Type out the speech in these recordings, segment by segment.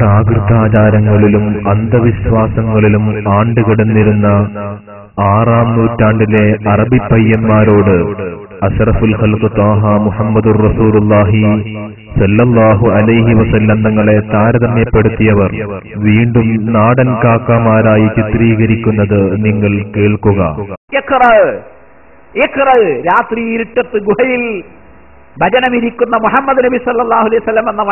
പ്രാകൃതാചാരങ്ങളിലും അന്ധവിശ്വാസങ്ങളിലും ആണ്ടുകിടന്നിരുന്ന 6-ാം നൂറ്റാണ്ടിലെ അറബി പയ്യന്മാരോട് അഷ്റഫുൽ ഖൽഖ് ത്വാഹ മുഹമ്മദുർ റസൂലുള്ളാഹി സല്ലല്ലാഹു അലൈഹി വസല്ലം തങ്ങളെ താരതമ്യപ്പെടുത്തിയവർ വീണ്ടും നാടൻ കാക്കമാരായി ചിത്രീകരിക്കുന്നത് നിങ്ങൾ കേൾക്കുക. രാത്രി ഇരുട്ടത്ത് ഗുഹയിൽ ഭജനമിരിക്കുന്ന മുഹമ്മദ് നബി സല്ലല്ലാഹു അലൈഹി വസല്ലം എന്ന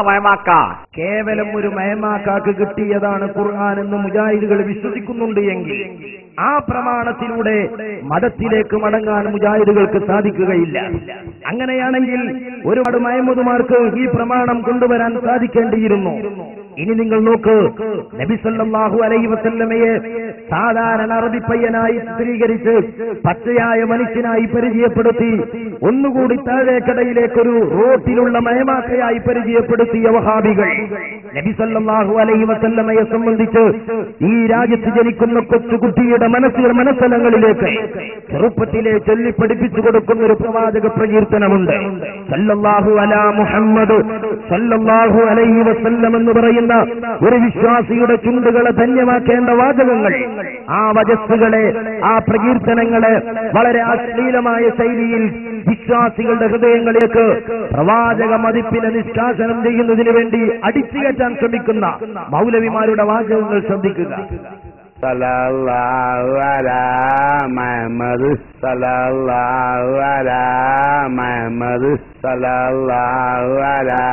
മയമാക്ക കേവലം ഒരു മയമാക്കാക്ക് കിട്ടിയതാണ് ഖുർആൻ എന്ന് മുജാഹിദുകൾ വിശ്വസിക്കുന്നുണ്ട് എങ്കിൽ ആ പ്രമാണത്തിലൂടെ മതത്തിലേക്ക് മടങ്ങാൻ മുജാഹിദുകൾക്ക് സാധിക്കുകയില്ല. അങ്ങനെയാണെങ്കിൽ ഒരുപാട് മയമുതുമാർക്ക് ഈ പ്രമാണം കൊണ്ടുവരാൻ സാധിക്കേണ്ടിയിരുന്നു. ഇനി നിങ്ങൾ നോക്ക്, നബി സല്ലല്ലാഹു അലൈഹി വസല്ലമയെ സാധാരണ അറബി പയ്യനായി ചിത്രീകരിച്ച് പച്ചയായ മനുഷ്യനായി പരിചയപ്പെടുത്തി ഒന്നുകൂടി താഴേക്കടയിലേക്കൊരു റോട്ടിലുള്ള മയമാക്കയായി പരിചയപ്പെടുത്തിയ വഹാബികൾ നബി സല്ലല്ലാഹു അലൈഹി വസല്ലമയെ സംബന്ധിച്ച് ഈ രാജ്യത്ത് ജനിക്കുന്ന കൊച്ചുകുട്ടിയുടെ മനസ്സലങ്ങളിലേക്ക് ചെറുപ്പത്തിലെ ചൊല്ലി പഠിപ്പിച്ചു കൊടുക്കുന്ന ഒരു പ്രവാചക പ്രകീർത്തനമുണ്ട്. സല്ലല്ലാഹു അലാ മുഹമ്മദ് സല്ലല്ലാഹു അലൈഹി വസല്ലം എന്ന് പറയുന്ന ഒരു വിശ്വാസിയുടെ ചുണ്ടുകളെ ധന്യമാക്കേണ്ട വാചകങ്ങൾ, ആ വജസ്സുകളെ, ആ പ്രകീർത്തനങ്ങളെ വളരെ അശ്ലീലമായ ശൈലിയിൽ വിശ്വാസികളുടെ ഹൃദയങ്ങളിലേക്ക് പ്രവാചക മതിപ്പിനെ നിഷ്കാസനം ചെയ്യുന്നതിന് വേണ്ടി അടിച്ചുകയറ്റാൻ ശ്രമിക്കുന്ന മൗലവിമാരുടെ വാചകങ്ങൾ ശ്രദ്ധിക്കുക. സല്ലല്ലാഹു അലാ മുഹമ്മദ് സല്ലല്ലാഹു അലാ മുഹമ്മദ് സല്ലല്ലാഹു അലാ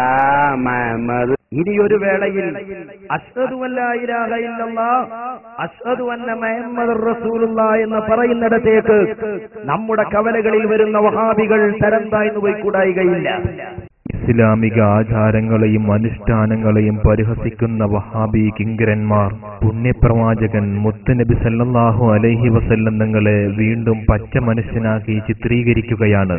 മുഹമ്മദ്. ഇനിയൊരു വേളയിൽ അശ്ഹദു അല്ലാ ഇലാഹ ഇല്ലല്ലാഹ് അശ്ഹദു അന്ന മുഹമ്മദുർ റസൂലുള്ളാഹ് എന്ന് പറയുന്നിടത്തേക്ക് നമ്മുടെ കവലകളിൽ വരുന്ന വഹാബികൾ തരം താഴ്ന്നു പോയിക്കൂടായികയില്ല. ഇസ്ലാമിക ആചാരങ്ങളെയും അനുഷ്ഠാനങ്ങളെയും പരിഹസിക്കുന്ന വഹാബി കിങ്കരന്മാർ പുണ്യപ്രവാചകൻ മുത്തുനബി സല്ലല്ലാഹു അലൈഹി വസല്ലം തങ്ങളെ വീണ്ടും പച്ച മനുഷ്യനാക്കി ചിത്രീകരിക്കുകയാണ്.